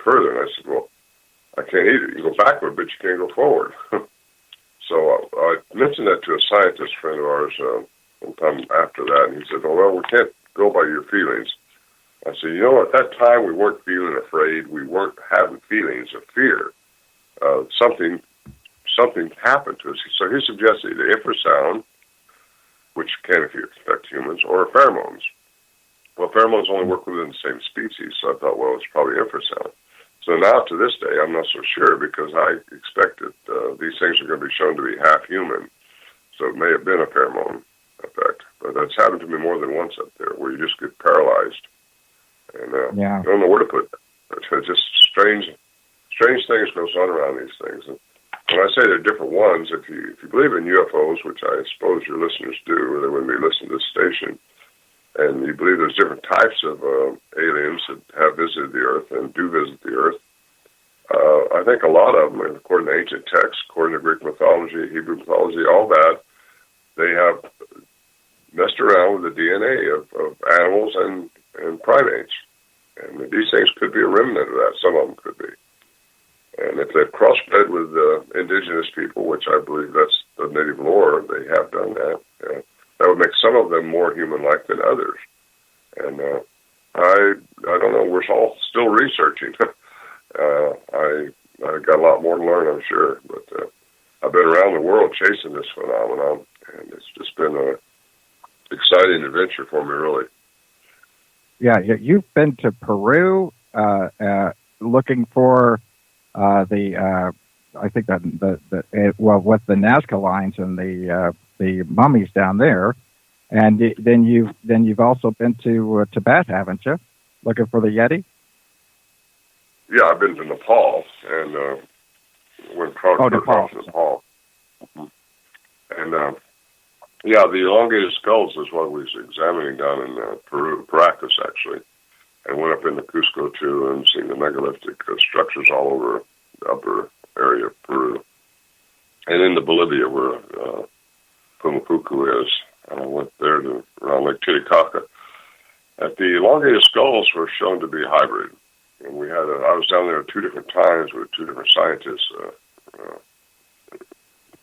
further. And I said, well, I can't either. You go backward, but you can't go forward. So I mentioned that to a scientist friend of ours sometime after that, and he said, oh, well, we can't go by your feelings. I said, you know, at that time we weren't feeling afraid. We weren't having feelings of fear. Something happened to us. So he suggested the infrasound, which can affect humans, or pheromones. Well, pheromones only work within the same species, so I thought, well, it's probably infrasound. So now, to this day, I'm not so sure, because I expected these things are going to be shown to be half human, so it may have been a pheromone effect. But that's happened to me more than once up there, where you just get paralyzed, and you don't know where to put it. It's just strange things goes on around these things. And when I say they're different ones, if you believe in UFOs, which I suppose your listeners do, or they wouldn't be listening to this station, and you believe there's different types of aliens that have visited the Earth and do visit the Earth, I think a lot of them, according to ancient texts, according to Greek mythology, Hebrew mythology, all that, they have messed around with the DNA of animals and primates. And these things could be a remnant of that. Some of them could be. And if they've crossbred with indigenous people, which I believe that's the native lore, they have done that. That would make some of them more human-like than others. And I don't know. We're all still researching. I got a lot more to learn, I'm sure. But I've been around the world chasing this phenomenon, and it's just been an exciting adventure for me, really. Yeah, you've been to Peru looking for I think that with the Nazca lines and the mummies down there, and then you've also been to Tibet, haven't you? Looking for the Yeti. Yeah, I've been to Nepal and went across Nepal. And yeah, the elongated skulls is what we was examining down in Peru, Paracas actually, and went up into Cusco too and seen the megalithic structures all over the upper area of Peru. And into Bolivia, where Pumapuku is. I went there to around Lake Titicaca. The elongated skulls were shown to be hybrid. And I was down there at 2 different times with 2 different scientists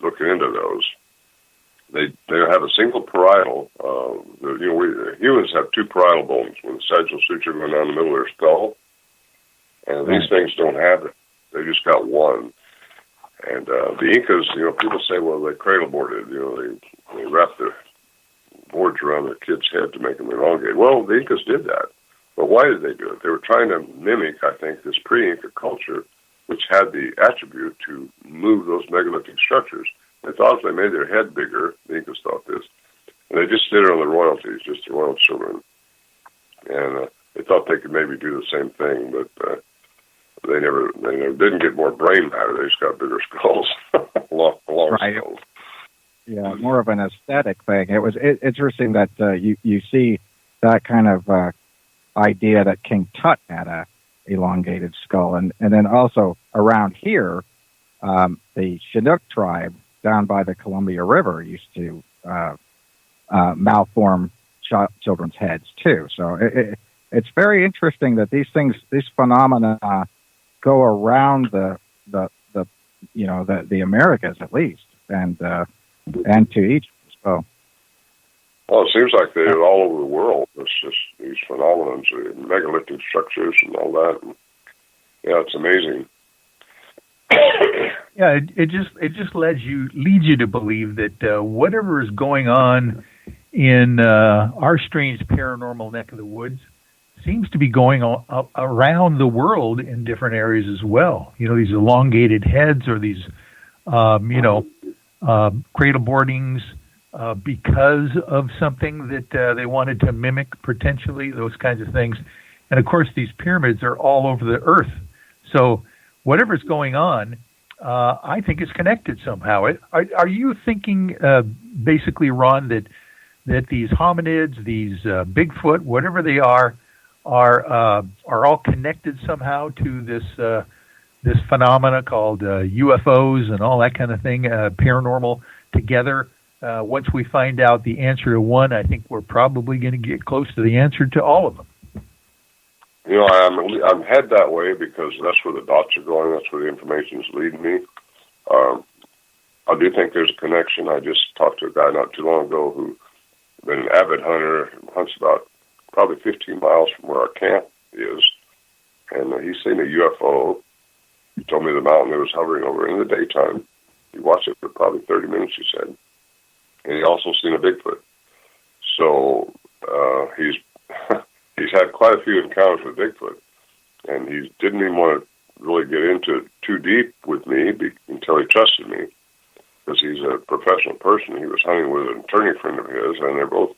looking into those. They have a single parietal. Humans have 2 parietal bones with a sagittal suture going down the middle of their skull. And these things don't have it. They just got one. And the Incas, people say, well, they cradle boarded. They wrapped the boards around their kid's head to make them elongate. Well, the Incas did that. But why did they do it? They were trying to mimic, I think, this pre-Inca culture, which had the attribute to move those megalithic structures. They thought if they made their head bigger, the Incas thought this, and they just did it on the royalties, just the royal children. And they thought they could maybe do the same thing, but they never didn't get more brain matter. They just got bigger skulls, long right. skulls. Yeah, more of an aesthetic thing. It's interesting that you see that kind of idea that King Tut had a elongated skull, and then also around here, the Chinook tribe down by the Columbia River used to malform children's heads too. So it's very interesting that these phenomena go around the Americas at least, and to each. So. Well, it seems like they're all over the world. It's just these phenomena, megalithic structures and all that. And, yeah, it's amazing. Yeah, it just leads you to believe that whatever is going on in our strange paranormal neck of the woods seems to be going on around the world in different areas as well. These elongated heads or these, cradle boardings because of something that they wanted to mimic potentially, those kinds of things. And of course, these pyramids are all over the earth. So whatever's going on, I think is connected somehow. Are you thinking basically, Ron, that these hominids, these Bigfoot, whatever they are all connected somehow to this phenomena called UFOs and all that kind of thing, paranormal together? Once we find out the answer to one, I think we're probably going to get close to the answer to all of them. I'm head that way because that's where the dots are going. That's where the information is leading me. I do think there's a connection. I just talked to a guy not too long ago who been an avid hunter, hunts about probably 15 miles from where our camp is, and he's seen a UFO. He told me the mountain that was hovering over in the daytime. He watched it for probably 30 minutes, he said. And he also seen a Bigfoot. So he's he's had quite a few encounters with Bigfoot, and he didn't even want to really get into it too deep with me until he trusted me, because he's a professional person. He was hunting with an attorney friend of his, and they're both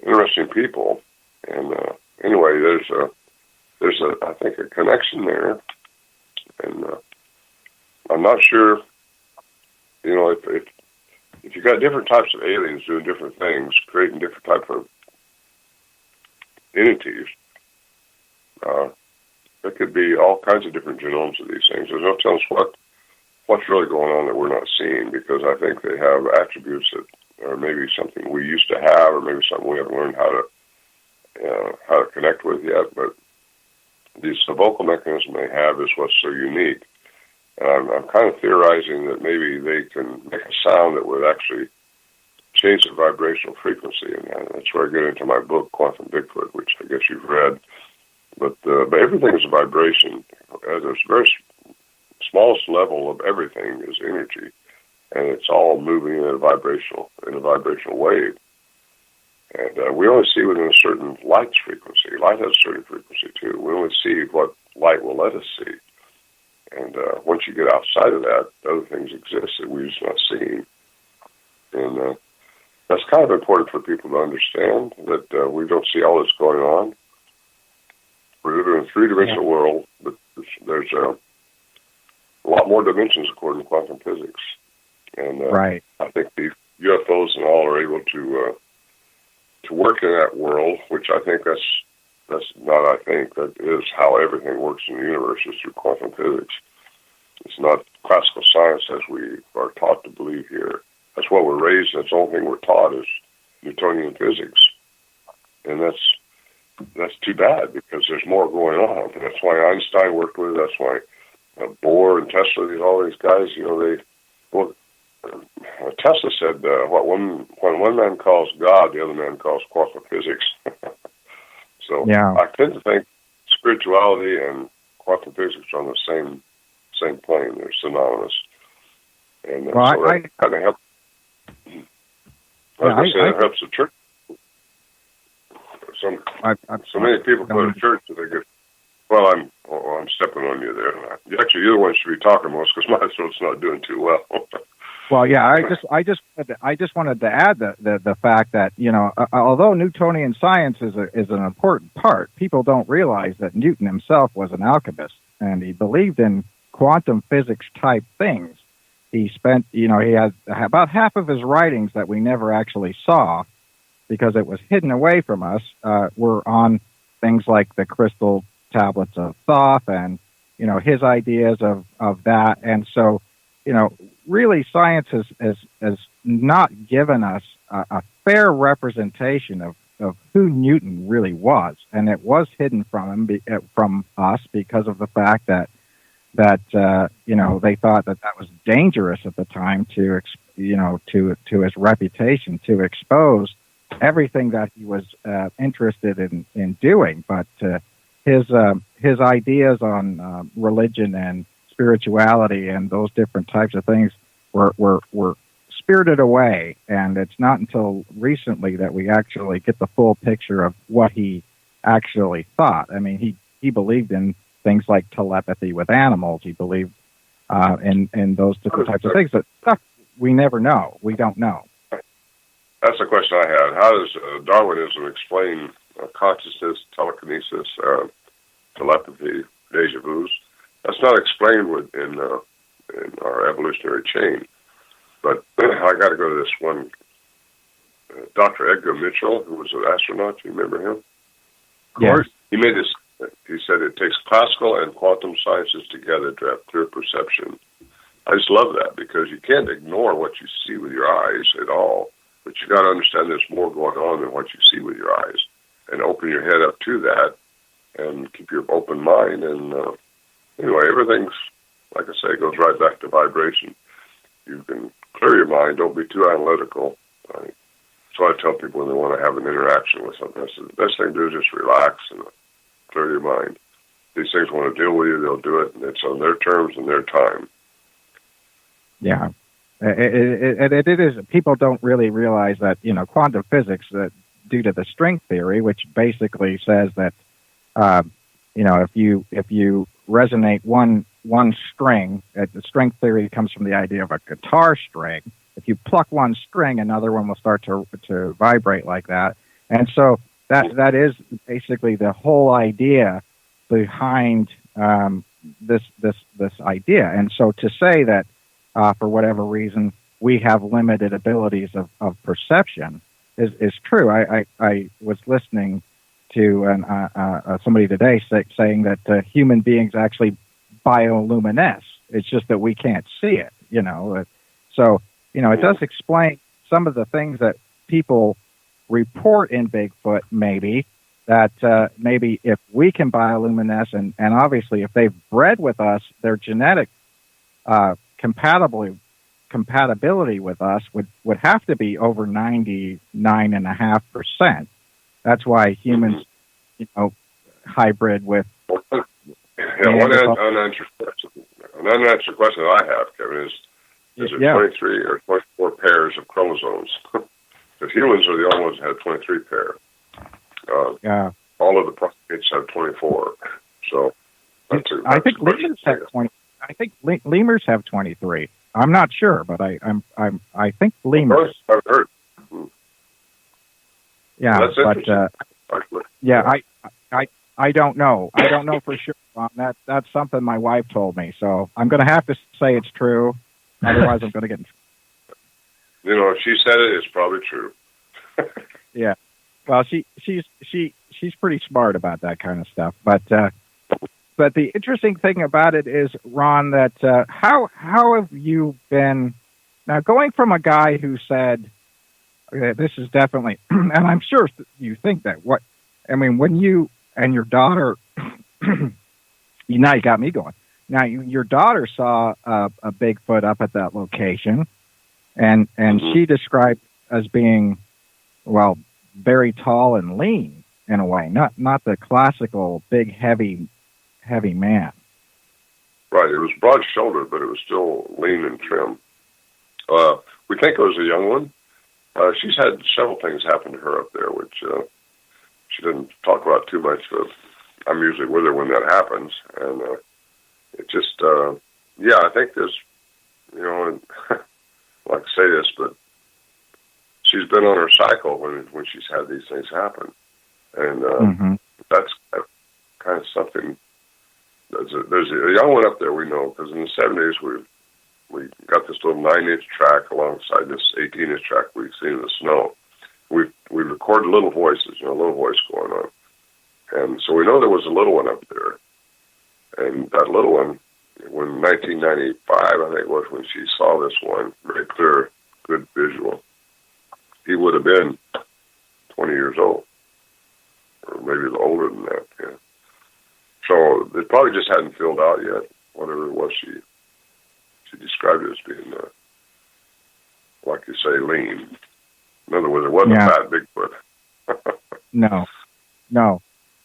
interesting people. And anyway, there's I think a connection there, and I'm not sure. If you got different types of aliens doing different things, creating different type of entities, there could be all kinds of different genomes of these things. There's no telling us what's really going on that we're not seeing, because I think they have attributes that are maybe something we used to have, or maybe something we haven't learned how to connect with yet. But the vocal mechanism they have is what's so unique. And I'm kind of theorizing that maybe they can make a sound that would actually change the vibrational frequency, and that's where I get into my book, Quantum Bigfoot, which I guess you've read. But everything is a vibration. There's very smallest level of everything is energy, and it's all moving in a vibrational wave. And we only see within a certain light's frequency. Light has a certain frequency too. We only see what light will let us see. And once you get outside of that, other things exist that we're just not seeing. And that's kind of important for people to understand, that we don't see all that's going on. We're living in a three-dimensional world, but there's a lot more dimensions according to quantum physics. And right. I think the UFOs and all are able to work in that world, which I think that is how everything works in the universe, is through quantum physics. It's not classical science as we are taught to believe here. That's what we're raised. That's the only thing we're taught is Newtonian physics, and that's too bad, because there's more going on. That's why Einstein worked with it. That's why Bohr and Tesla, all these guys. Tesla said, when one man calls God, the other man calls quantum physics. So yeah. I tend to think spirituality and quantum physics are on the same plane. They're synonymous. And so that kind of helps. It helps the church. So many people go to church and they get. Well, I'm stepping on you there. Actually, you're the one should be talking most, because my throat's not doing too well. Well, yeah, I just wanted to add the fact that, although Newtonian science is an important part, people don't realize that Newton himself was an alchemist, and he believed in quantum physics type things. He spent, he had about half of his writings that we never actually saw, because it was hidden away from us, were on things like the crystal tablets of Thoth, and his ideas of that. And so, really, science has not given us a fair representation of who Newton really was, and it was hidden from us because of the fact that they thought that was dangerous at the time to his reputation, to expose everything that he was interested in doing. But his ideas on religion and spirituality and those different types of things were spirited away, and it's not until recently that we actually get the full picture of what he actually thought. I mean, he believed in things like telepathy with animals. He believed in those different types of things, but stuff we never know. We don't know. That's the question I had. How does Darwinism explain consciousness, telekinesis, telepathy, deja vus? That's not explained in our evolutionary chain. But I got to go to this one. Dr. Edgar Mitchell, who was an astronaut, you remember him? Of course. He made this. He said it takes classical and quantum sciences together to have clear perception. I just love that, because you can't ignore what you see with your eyes at all, but you got to understand there's more going on than what you see with your eyes. and open your head up to that and keep your open mind. And anyway, everything's, like I say, goes right back to vibration. You can clear your mind. Don't be too analytical. So I tell people when they want to have an interaction with something, I said, the best thing to do is just relax and clear your mind. These things want to deal with you, they'll do it, and it's on their terms and their time. Yeah. It is. People don't really realize that, quantum physics, that due to the string theory, which basically says that, if you resonate one string, the string theory comes from the idea of a guitar string. If you pluck one string, another one will start to vibrate like that. And so that is basically the whole idea behind this idea. And so to say that for whatever reason we have limited abilities of perception is true. I was listening to somebody today saying that human beings actually bioluminesce. It's just that we can't see it. So. It does explain some of the things that people report in Bigfoot, maybe, that maybe if we can bioluminesce, and obviously if they've bred with us, their genetic compatibility with us would have to be over 99.5%. That's why humans, hybrid with... One unanswered question that I have, Kevin, is there 23 or 24 pairs of chromosomes? Because humans are the only ones that have 23 pair. All of the primates have 24. So I think lemurs have 20. I think lemurs have 23. I'm not sure, but I think lemurs. I've heard. Yeah, that's but I don't know. I don't know for sure. That's something my wife told me. So I'm going to have to say it's true. Otherwise, I'm going to get in trouble. If she said it, it's probably true. Yeah. Well, she's pretty smart about that kind of stuff. But the interesting thing about it is, Ron, that how have you been now going from a guy who said this is definitely, and I'm sure you think that when you and your daughter, now you got me going. Now, your daughter saw a Bigfoot up at that location, and she described as being, very tall and lean in a way, not the classical big, heavy man. Right. It was broad-shouldered, but it was still lean and trim. We think it was a young one. She's had several things happen to her up there, which she didn't talk about too much. I'm usually with her when that happens, and it just, I think there's, and I like to say this, but she's been on her cycle when she's had these things happen. And that's kind of something. There's a young one up there we know, because in the 70s we got this little 9-inch track alongside this 18-inch track we've seen in the snow. We recorded little voices, a little voice going on. And so we know there was a little one up there. And that little one, when 1995, I think it was when she saw this one, very clear, good visual, he would have been 20 years old, or maybe a little older than that, yeah. So it probably just hadn't filled out yet, whatever it was she described it as being, like you say, lean. In other words, it wasn't a fat Bigfoot. No.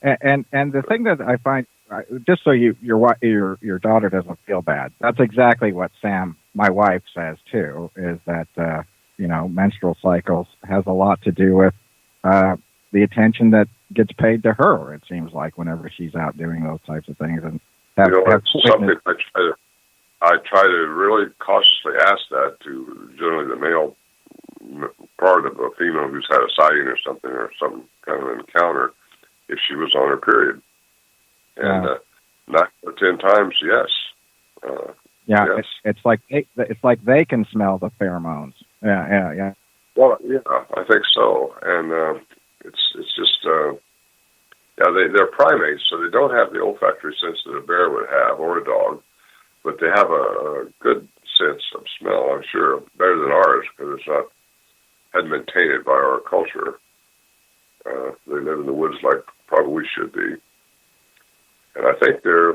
And the thing that I find, just so your daughter doesn't feel bad, that's exactly what Sam, my wife, says too, is that menstrual cycles has a lot to do with the attention that gets paid to her. It seems like whenever she's out doing those types of things, and something I try to really cautiously ask that to generally the male part of a female who's had a sighting or some kind of encounter, if she was on her period. And 9 out of 10 times, yes. Yes. It's like they can smell the pheromones. Yeah. Well, yeah, I think so. And it's just they're primates, so they don't have the olfactory sense that a bear would have, or a dog, but they have a good sense of smell, I'm sure, better than ours, because hadn't been tainted by our culture. They live in the woods like probably we should be. And I think they're